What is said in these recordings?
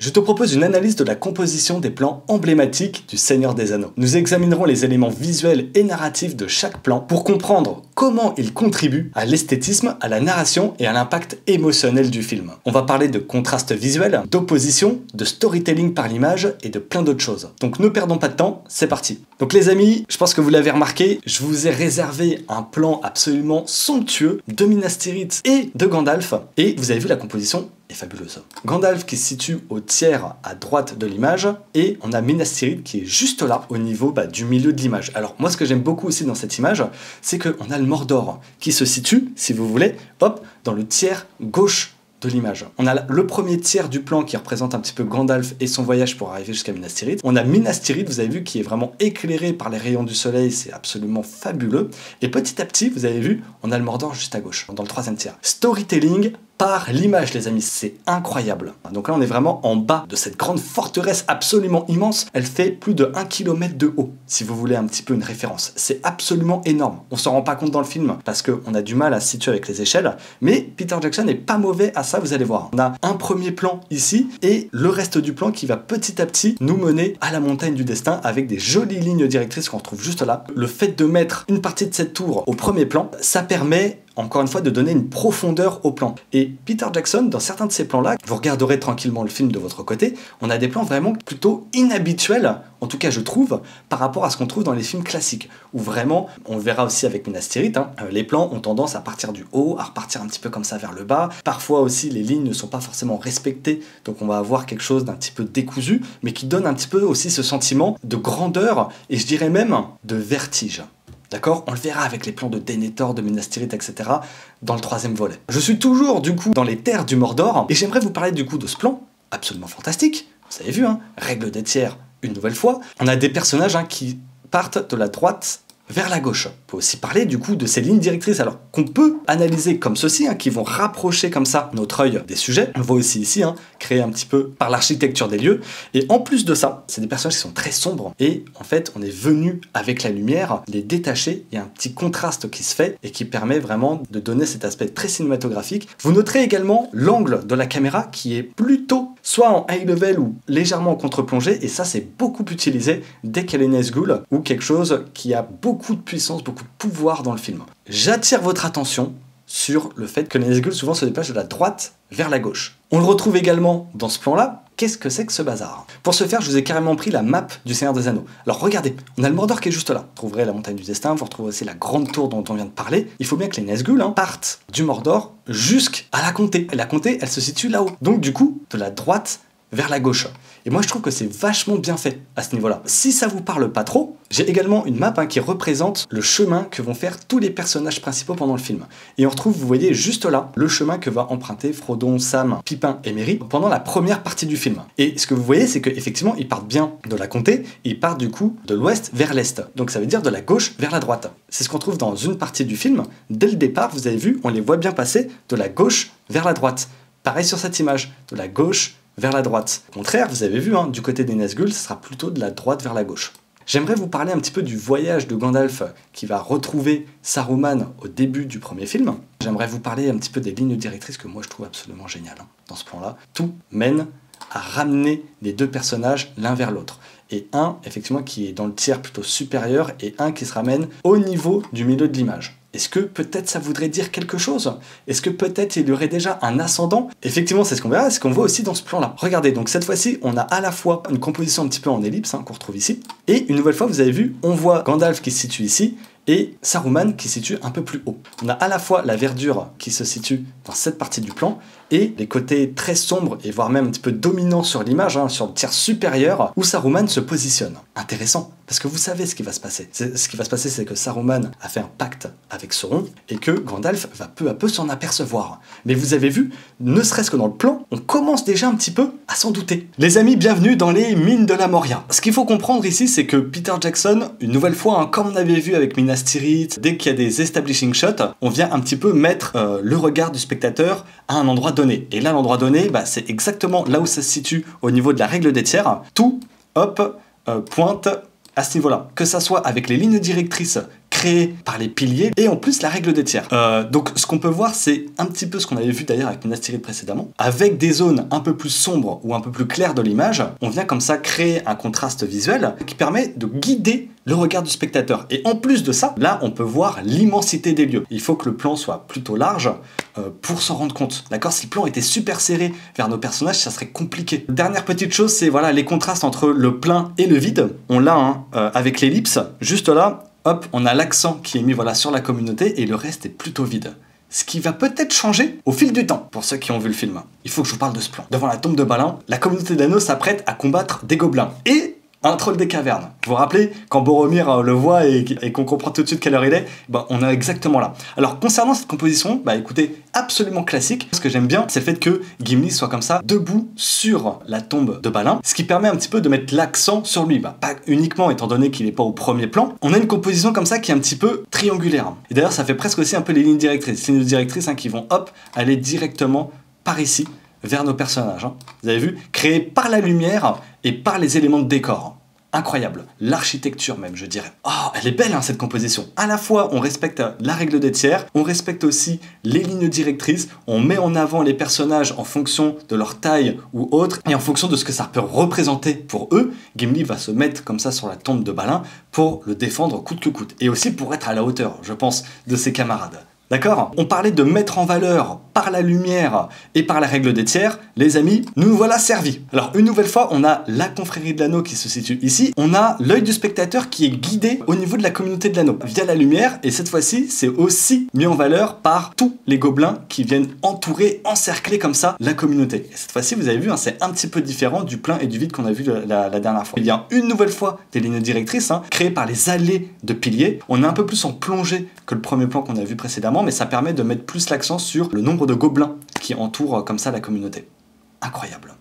je te propose une analyse de la composition des plans emblématiques du Seigneur des Anneaux. Nous examinerons les éléments visuels et narratifs de chaque plan pour comprendre comment ils contribuent à l'esthétisme, à la narration et à l'impact émotionnel du film. On va parler de contraste visuel, d'opposition, de storytelling par l'image et de plein d'autres choses. Donc ne perdons pas de temps, c'est parti. Donc les amis, je pense que vous l'avez remarqué, je vous ai réservé un plan absolument somptueux de Minas Tirith et de Gandalf, et vous avez vu la composition est fabuleuse. Gandalf qui se situe au tiers à droite de l'image, et on a Minas Tirith qui est juste là, au niveau du milieu de l'image. Alors moi ce que j'aime beaucoup aussi dans cette image, c'est qu'on a le Mordor qui se situe, si vous voulez, hop, dans le tiers gauche de l'image. On a le premier tiers du plan qui représente un petit peu Gandalf et son voyage pour arriver jusqu'à Minas Tirith. On a Minas Tirith, vous avez vu, qui est vraiment éclairé par les rayons du soleil, c'est absolument fabuleux. Et petit à petit, vous avez vu, on a le Mordor juste à gauche, dans le troisième tiers. Storytelling par l'image, les amis, c'est incroyable. Donc là, on est vraiment en bas de cette grande forteresse absolument immense. Elle fait plus de 1 km de haut, si vous voulez un petit peu une référence. C'est absolument énorme. On s'en rend pas compte dans le film, parce qu'on a du mal à se situer avec les échelles, mais Peter Jackson n'est pas mauvais à ça, vous allez voir. On a un premier plan ici, et le reste du plan qui va petit à petit nous mener à la montagne du destin, avec des jolies lignes directrices qu'on retrouve juste là. Le fait de mettre une partie de cette tour au premier plan, ça permet encore une fois de donner une profondeur au plan. Et Peter Jackson, dans certains de ces plans-là, vous regarderez tranquillement le film de votre côté, on a des plans vraiment plutôt inhabituels, en tout cas je trouve, par rapport à ce qu'on trouve dans les films classiques, où vraiment, on le verra aussi avec Minas Tirith, les plans ont tendance à partir du haut, à repartir un petit peu comme ça vers le bas. Parfois aussi, les lignes ne sont pas forcément respectées, donc on va avoir quelque chose d'un petit peu décousu, mais qui donne un petit peu aussi ce sentiment de grandeur, et je dirais même de vertige. D'accord? On le verra avec les plans de Denethor, de Minas Tirith, etc. dans le troisième volet. Je suis toujours, du coup, dans les terres du Mordor, et j'aimerais vous parler, du coup, de ce plan absolument fantastique. Vous avez vu, règle des tiers, une nouvelle fois. On a des personnages qui partent de la droite vers la gauche. On peut aussi parler du coup de ces lignes directrices, alors qu'on peut analyser comme ceci, qui vont rapprocher comme ça notre œil des sujets. On voit aussi ici, créé un petit peu par l'architecture des lieux. Et en plus de ça, c'est des personnages qui sont très sombres. Et en fait, on est venu avec la lumière les détacher. Il y a un petit contraste qui se fait et qui permet vraiment de donner cet aspect très cinématographique. Vous noterez également l'angle de la caméra qui est plutôt soit en high level ou légèrement en contre-plongée. Et ça, c'est beaucoup utilisé dès qu'il y a les Nazgûl ou quelque chose qui a beaucoup de puissance, beaucoup de pouvoir dans le film. J'attire votre attention sur le fait que les Nazgûl souvent se déplacent de la droite vers la gauche. On le retrouve également dans ce plan-là. Qu'est-ce que c'est que ce bazar? Pour ce faire, je vous ai carrément pris la map du Seigneur des Anneaux. Alors regardez, on a le Mordor qui est juste là. Vous trouverez la montagne du destin, vous retrouverez aussi la grande tour dont on vient de parler. Il faut bien que les Nazgûl partent du Mordor jusqu'à la comté. Et la comté, elle se situe là-haut. Donc du coup, de la droite vers la gauche. Et moi je trouve que c'est vachement bien fait à ce niveau-là. Si ça vous parle pas trop, j'ai également une map qui représente le chemin que vont faire tous les personnages principaux pendant le film. Et on retrouve, vous voyez juste là, le chemin que va emprunter Frodon, Sam, Pippin et Merry pendant la première partie du film. Et ce que vous voyez, c'est qu'effectivement, ils partent bien de la comté, ils partent du coup de l'ouest vers l'est. Donc ça veut dire de la gauche vers la droite. C'est ce qu'on trouve dans une partie du film. Dès le départ, vous avez vu, on les voit bien passer de la gauche vers la droite. Pareil sur cette image, de la gauche vers la droite. Au contraire, vous avez vu, du côté des Nazgûl, ce sera plutôt de la droite vers la gauche. J'aimerais vous parler un petit peu du voyage de Gandalf qui va retrouver Saruman au début du premier film. J'aimerais vous parler un petit peu des lignes directrices que moi je trouve absolument géniales dans ce plan-là. Tout mène à ramener les deux personnages l'un vers l'autre. Et un, effectivement, qui est dans le tiers plutôt supérieur et un qui se ramène au niveau du milieu de l'image. Est-ce que peut-être ça voudrait dire quelque chose? Est-ce que peut-être il y aurait déjà un ascendant? Effectivement, c'est ce qu'on verra, c'est ce qu'on voit aussi dans ce plan-là. Regardez, donc cette fois-ci, on a à la fois une composition un petit peu en ellipse, qu'on retrouve ici, et une nouvelle fois, vous avez vu, on voit Gandalf qui se situe ici, et Saruman qui se situe un peu plus haut. On a à la fois la verdure qui se situe dans cette partie du plan, et les côtés très sombres, et voire même un petit peu dominants sur l'image, sur le tiers supérieur, où Saruman se positionne. Intéressant, parce que vous savez ce qui va se passer. Ce qui va se passer, c'est que Saruman a fait un pacte avec Sauron, et que Gandalf va peu à peu s'en apercevoir. Mais vous avez vu, ne serait-ce que dans le plan, on commence déjà un petit peu à s'en douter. Les amis, bienvenue dans les mines de la Moria. Ce qu'il faut comprendre ici, c'est que Peter Jackson, une nouvelle fois, comme on avait vu avec Minas Tirith, dès qu'il y a des establishing shots, on vient un petit peu mettre le regard du spectateur à un endroit donné. Et là, l'endroit donné, c'est exactement là où ça se situe au niveau de la règle des tiers. Tout, hop, pointe à ce niveau-là. Que ça soit avec les lignes directrices créé par les piliers et en plus la règle des tiers. Donc ce qu'on peut voir, c'est un petit peu ce qu'on avait vu d'ailleurs avec Minas Tirith précédemment. Avec des zones un peu plus sombres ou un peu plus claires de l'image, on vient comme ça créer un contraste visuel qui permet de guider le regard du spectateur. Et en plus de ça, là on peut voir l'immensité des lieux. Il faut que le plan soit plutôt large pour s'en rendre compte. D'accord? Si le plan était super serré vers nos personnages, ça serait compliqué. Dernière petite chose, c'est voilà les contrastes entre le plein et le vide. On l'a hein, avec l'ellipse, juste là, hop, on a l'accent qui est mis voilà, sur la communauté et le reste est plutôt vide. Ce qui va peut-être changer au fil du temps, pour ceux qui ont vu le film. Il faut que je vous parle de ce plan. Devant la tombe de Balin, la communauté d'anneaux s'apprête à combattre des gobelins. Et un troll des cavernes. Vous vous rappelez, quand Boromir le voit et qu'on comprend tout de suite quelle heure il est, bah, on est exactement là. Alors, concernant cette composition, bah écoutez, absolument classique. Ce que j'aime bien, c'est le fait que Gimli soit comme ça, debout sur la tombe de Balin, ce qui permet un petit peu de mettre l'accent sur lui. Bah, pas uniquement, étant donné qu'il n'est pas au premier plan. On a une composition comme ça qui est un petit peu triangulaire. Et d'ailleurs, ça fait presque aussi un peu les lignes directrices. Les lignes directrices hein, qui vont, hop, aller directement par ici, vers nos personnages. Hein. Vous avez vu, créés par la lumière et par les éléments de décor. Incroyable. L'architecture même, je dirais. Oh, elle est belle hein, cette composition. À la fois, on respecte la règle des tiers, on respecte aussi les lignes directrices, on met en avant les personnages en fonction de leur taille ou autre, et en fonction de ce que ça peut représenter pour eux. Gimli va se mettre comme ça sur la tombe de Balin pour le défendre coûte que coûte. Et aussi pour être à la hauteur, je pense, de ses camarades. D'accord? On parlait de mettre en valeur par la lumière et par la règle des tiers. Les amis, nous voilà servis. Alors, une nouvelle fois, on a la confrérie de l'anneau qui se situe ici. On a l'œil du spectateur qui est guidé au niveau de la communauté de l'anneau via la lumière. Et cette fois-ci, c'est aussi mis en valeur par tous les gobelins qui viennent entourer, encercler comme ça la communauté. Et cette fois-ci, vous avez vu, hein, c'est un petit peu différent du plein et du vide qu'on a vu la dernière fois. Il y a une nouvelle fois des lignes directrices hein, créées par les allées de piliers. On est un peu plus en plongée que le premier plan qu'on a vu précédemment, mais ça permet de mettre plus l'accent sur le nombre de gobelins qui entourent comme ça la communauté. Incroyable.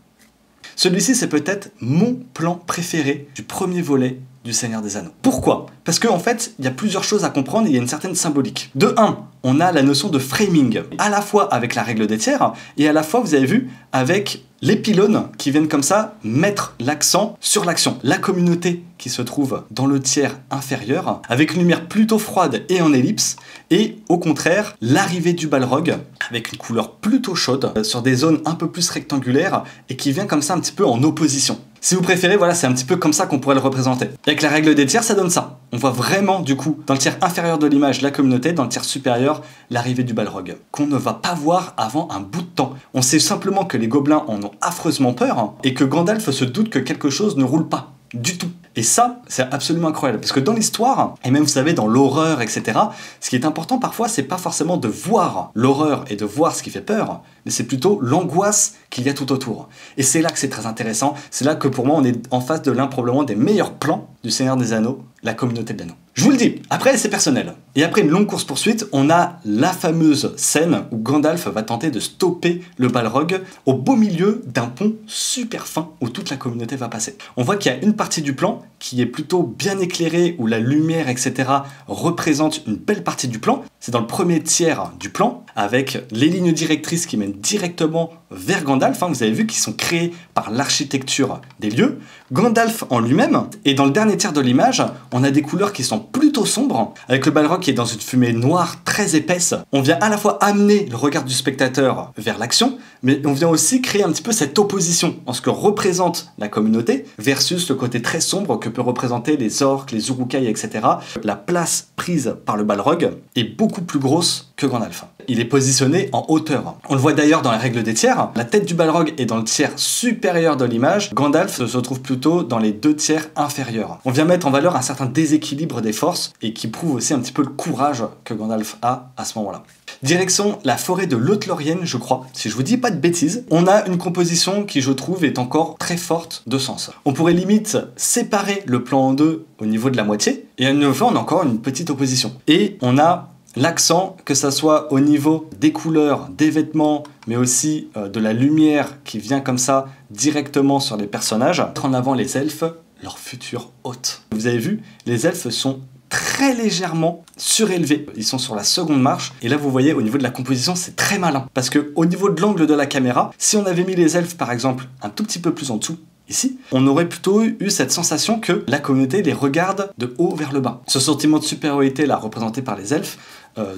Celui-ci, c'est peut-être mon plan préféré du premier volet du Seigneur des Anneaux. Pourquoi? Parce qu'en fait, il y a plusieurs choses à comprendre et il y a une certaine symbolique. De 1, on a la notion de framing, à la fois avec la règle des tiers et à la fois, vous avez vu, avec les pylônes qui viennent comme ça mettre l'accent sur l'action. La communauté qui se trouve dans le tiers inférieur, avec une lumière plutôt froide et en ellipse, et au contraire, l'arrivée du Balrog, avec une couleur plutôt chaude, sur des zones un peu plus rectangulaires, et qui vient comme ça un petit peu en opposition. Si vous préférez, voilà, c'est un petit peu comme ça qu'on pourrait le représenter. Avec la règle des tiers, ça donne ça. On voit vraiment, du coup, dans le tiers inférieur de l'image, la communauté, dans le tiers supérieur, l'arrivée du Balrog, qu'on ne va pas voir avant un bout de temps. On sait simplement que les gobelins en ont affreusement peur, hein, et que Gandalf se doute que quelque chose ne roule pas. Du tout. Et ça, c'est absolument incroyable. Parce que dans l'histoire, et même vous savez, dans l'horreur, etc., ce qui est important parfois, c'est pas forcément de voir l'horreur et de voir ce qui fait peur, mais c'est plutôt l'angoisse qu'il y a tout autour. Et c'est là que c'est très intéressant. C'est là que pour moi, on est en face de l'un probablement des meilleurs plans du Seigneur des Anneaux, la communauté de l'anneau. Je vous le dis, après c'est personnel. Et après une longue course-poursuite, on a la fameuse scène où Gandalf va tenter de stopper le Balrog au beau milieu d'un pont super fin où toute la communauté va passer. On voit qu'il y a une partie du plan qui est plutôt bien éclairée, où la lumière, etc. représente une belle partie du plan. C'est dans le premier tiers du plan, avec les lignes directrices qui mènent directement vers Gandalf. Vous avez vu qu'ils sont créés par l'architecture des lieux. Gandalf en lui-même, et dans le dernier tiers de l'image, on a des couleurs qui sont plutôt sombres, avec le Balrog qui est dans une fumée noire très épaisse. On vient à la fois amener le regard du spectateur vers l'action, mais on vient aussi créer un petit peu cette opposition en ce que représente la communauté versus le côté très sombre que peut représenter les orques, les Uruk-hai, etc. La place prise par le Balrog est beaucoup plus grosse que Gandalf. Il est positionné en hauteur. On le voit d'ailleurs dans la règle des tiers, la tête du Balrog est dans le tiers supérieur de l'image, Gandalf se trouve plutôt dans les 2 tiers inférieurs. On vient mettre en valeur un certain déséquilibre des forces et qui prouve aussi un petit peu le courage que Gandalf a à ce moment-là. Direction la forêt de Lothlórien, je crois, si je vous dis pas de bêtises. On a une composition qui, je trouve, est encore très forte de sens. On pourrait limite séparer le plan en deux au niveau de la moitié, et à une fois, on a encore une petite opposition. Et on a l'accent, que ça soit au niveau des couleurs, des vêtements, mais aussi de la lumière qui vient comme ça directement sur les personnages. Mettre en avant les elfes, leur futur hôte. Vous avez vu, les elfes sont très légèrement surélevés. Ils sont sur la seconde marche. Et là, vous voyez, au niveau de la composition, c'est très malin. Parce que au niveau de l'angle de la caméra, si on avait mis les elfes, par exemple, un tout petit peu plus en dessous, ici, on aurait plutôt eu cette sensation que la communauté les regarde de haut vers le bas. Ce sentiment de supériorité là représenté par les elfes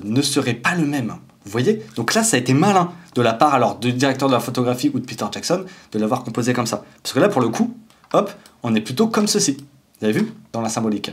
ne serait pas le même. Vous voyez? Donc là, ça a été malin de la part alors du directeur de la photographie ou de Peter Jackson de l'avoir composé comme ça. Parce que là, pour le coup, hop, on est plutôt comme ceci. Vous avez vu? Dans la symbolique.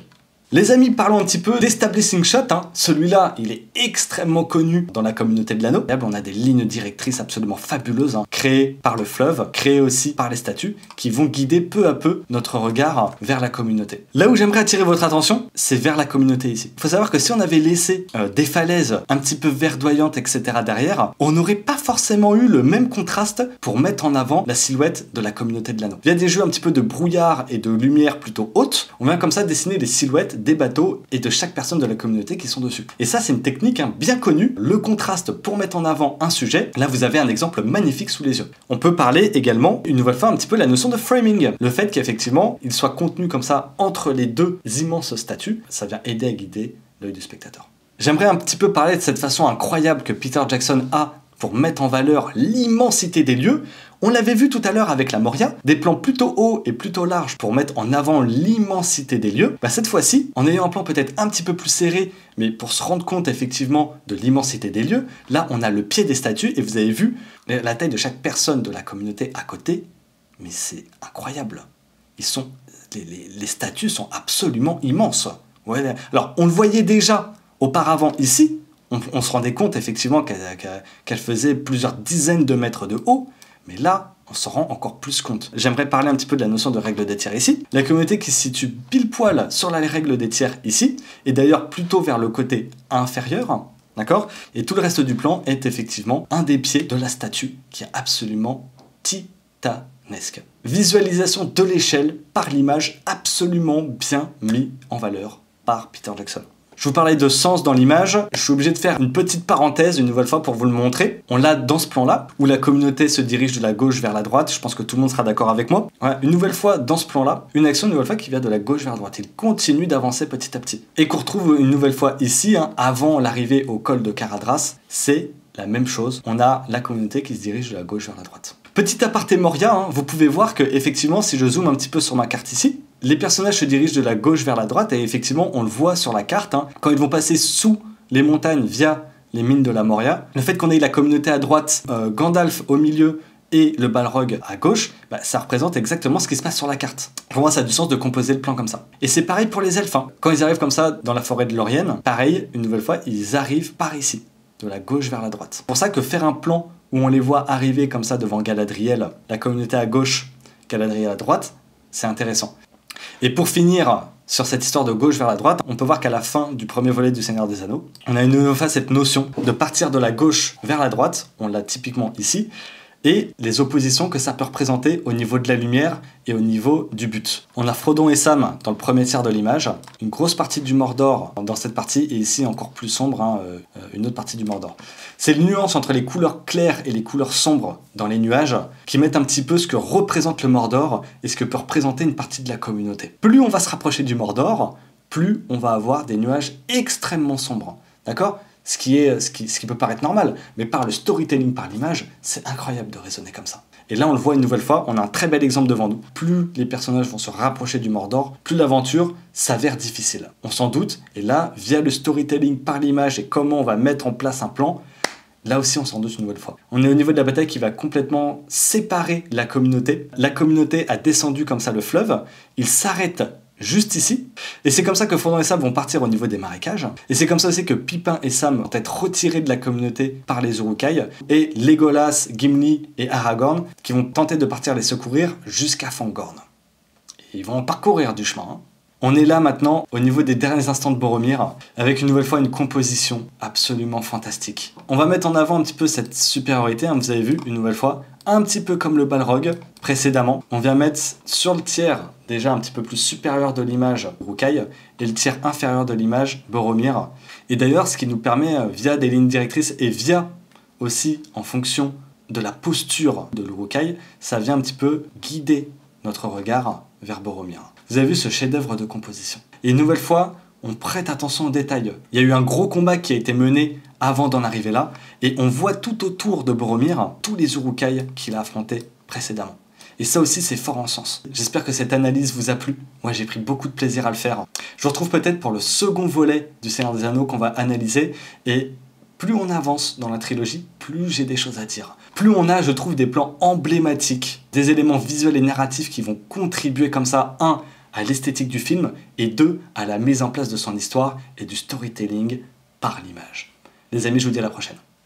Les amis, parlons un petit peu d'Establishing Shot. Celui-là, il est extrêmement connu dans la communauté de l'anneau. On a des lignes directrices absolument fabuleuses, créées par le fleuve, créées aussi par les statues, qui vont guider peu à peu notre regard vers la communauté. Là où j'aimerais attirer votre attention, c'est vers la communauté ici. Il faut savoir que si on avait laissé des falaises un petit peu verdoyantes, etc. derrière, on n'aurait pas forcément eu le même contraste pour mettre en avant la silhouette de la communauté de l'anneau. Via des jeux un petit peu de brouillard et de lumière plutôt haute, on vient comme ça dessiner les silhouettes des bateaux et de chaque personne de la communauté qui sont dessus. Et ça, c'est une technique bien connue, le contraste pour mettre en avant un sujet. Là, vous avez un exemple magnifique sous les yeux. On peut parler également, une nouvelle fois, un petit peu la notion de framing. Le fait qu'effectivement, il soit contenu comme ça entre les deux immenses statues, ça vient aider à guider l'œil du spectateur. J'aimerais un petit peu parler de cette façon incroyable que Peter Jackson a pour mettre en valeur l'immensité des lieux. On l'avait vu tout à l'heure avec la Moria, des plans plutôt hauts et plutôt larges pour mettre en avant l'immensité des lieux. Cette fois-ci, en ayant un plan peut-être un petit peu plus serré, mais pour se rendre compte effectivement de l'immensité des lieux, là on a le pied des statues et vous avez vu la taille de chaque personne de la communauté à côté, mais c'est incroyable. Les statues sont absolument immenses. Ouais, alors on le voyait déjà auparavant ici, on se rendait compte effectivement qu'elle faisait plusieurs dizaines de mètres de haut, mais là, on s'en rend encore plus compte. J'aimerais parler un petit peu de la notion de règle des tiers ici. La communauté qui se situe pile poil sur la règle des tiers ici, et d'ailleurs plutôt vers le côté inférieur, d'accord? Et tout le reste du plan est effectivement un des pieds de la statue qui est absolument titanesque. Visualisation de l'échelle par l'image absolument bien mis en valeur par Peter Jackson. Je vous parlais de sens dans l'image, je suis obligé de faire une petite parenthèse une nouvelle fois pour vous le montrer. On l'a dans ce plan-là, où la communauté se dirige de la gauche vers la droite, je pense que tout le monde sera d'accord avec moi. Voilà, une nouvelle fois dans ce plan-là, une action une nouvelle fois qui vient de la gauche vers la droite. Il continue d'avancer petit à petit. Et qu'on retrouve une nouvelle fois ici, avant l'arrivée au col de Caradhras, c'est la même chose. On a la communauté qui se dirige de la gauche vers la droite. Petit aparté Moria, vous pouvez voir que effectivement, si je zoome un petit peu sur ma carte ici, les personnages se dirigent de la gauche vers la droite et effectivement, on le voit sur la carte, quand ils vont passer sous les montagnes via les mines de la Moria, le fait qu'on ait la communauté à droite, Gandalf au milieu et le Balrog à gauche, ça représente exactement ce qui se passe sur la carte. Pour moi, ça a du sens de composer le plan comme ça. Et c'est pareil pour les elfes. Quand ils arrivent comme ça dans la forêt de Lorien, pareil, une nouvelle fois, ils arrivent par ici, de la gauche vers la droite. C'est pour ça que faire un plan où on les voit arriver comme ça devant Galadriel, la communauté à gauche, Galadriel à droite, c'est intéressant. Et pour finir sur cette histoire de gauche vers la droite, on peut voir qu'à la fin du premier volet du Seigneur des Anneaux, on a une nouvelle fois cette notion de partir de la gauche vers la droite, on l'a typiquement ici, et les oppositions que ça peut représenter au niveau de la lumière et au niveau du but. On a Frodon et Sam dans le premier tiers de l'image, une grosse partie du Mordor dans cette partie, et ici encore plus sombre, une autre partie du Mordor. C'est les nuances entre les couleurs claires et les couleurs sombres dans les nuages qui mettent un petit peu ce que représente le Mordor et ce que peut représenter une partie de la communauté. Plus on va se rapprocher du Mordor, plus on va avoir des nuages extrêmement sombres. D'accord ? Ce qui peut paraître normal, mais par le storytelling, par l'image, c'est incroyable de raisonner comme ça. Et là, on le voit une nouvelle fois, on a un très bel exemple devant nous. Plus les personnages vont se rapprocher du Mordor, plus l'aventure s'avère difficile. On s'en doute, et là, via le storytelling, par l'image et comment on va mettre en place un plan, là aussi, on s'en doute une nouvelle fois. On est au niveau de la bataille qui va complètement séparer la communauté. La communauté a descendu comme ça le fleuve, il s'arrête juste ici, et c'est comme ça que Frodon et Sam vont partir au niveau des marécages, et c'est comme ça aussi que Pippin et Sam vont être retirés de la communauté par les Uruk-hai, et Legolas, Gimli et Aragorn qui vont tenter de partir les secourir jusqu'à Fangorn. Et ils vont parcourir du chemin. On est là maintenant au niveau des derniers instants de Boromir, avec une nouvelle fois une composition absolument fantastique. On va mettre en avant un petit peu cette supériorité, vous avez vu une nouvelle fois, un petit peu comme le Balrog précédemment. On vient mettre sur le tiers déjà un petit peu plus supérieur de l'image Uruk-hai et le tiers inférieur de l'image Boromir. Et d'ailleurs, ce qui nous permet, via des lignes directrices et via aussi en fonction de la posture de l'Uruk-hai, ça vient un petit peu guider notre regard vers Boromir. Vous avez vu ce chef-d'œuvre de composition. Et une nouvelle fois, on prête attention aux détails. Il y a eu un gros combat qui a été mené avant d'en arriver là, et on voit tout autour de Boromir tous les Uruk-hai qu'il a affrontés précédemment. Et ça aussi, c'est fort en sens. J'espère que cette analyse vous a plu. Moi, j'ai pris beaucoup de plaisir à le faire. Je vous retrouve peut-être pour le second volet du Seigneur des Anneaux qu'on va analyser. Et plus on avance dans la trilogie, plus j'ai des choses à dire. Plus on a, je trouve, des plans emblématiques, des éléments visuels et narratifs qui vont contribuer comme ça, un, à l'esthétique du film, et deux, à la mise en place de son histoire et du storytelling par l'image. Les amis, je vous dis à la prochaine.